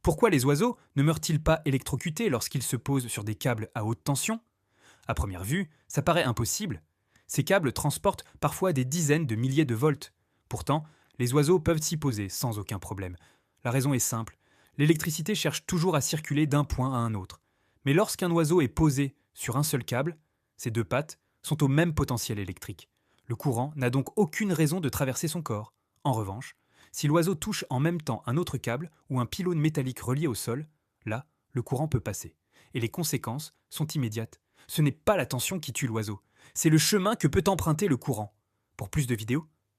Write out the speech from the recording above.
Pourquoi les oiseaux ne meurent-ils pas électrocutés lorsqu'ils se posent sur des câbles à haute tension? À première vue, ça paraît impossible. Ces câbles transportent parfois des dizaines de milliers de volts. Pourtant, les oiseaux peuvent s'y poser sans aucun problème. La raison est simple. L'électricité cherche toujours à circuler d'un point à un autre. Mais lorsqu'un oiseau est posé sur un seul câble, ses deux pattes sont au même potentiel électrique. Le courant n'a donc aucune raison de traverser son corps. En revanche, si l'oiseau touche en même temps un autre câble ou un pylône métallique relié au sol, là, le courant peut passer. Et les conséquences sont immédiates. Ce n'est pas la tension qui tue l'oiseau, c'est le chemin que peut emprunter le courant. Pour plus de vidéos,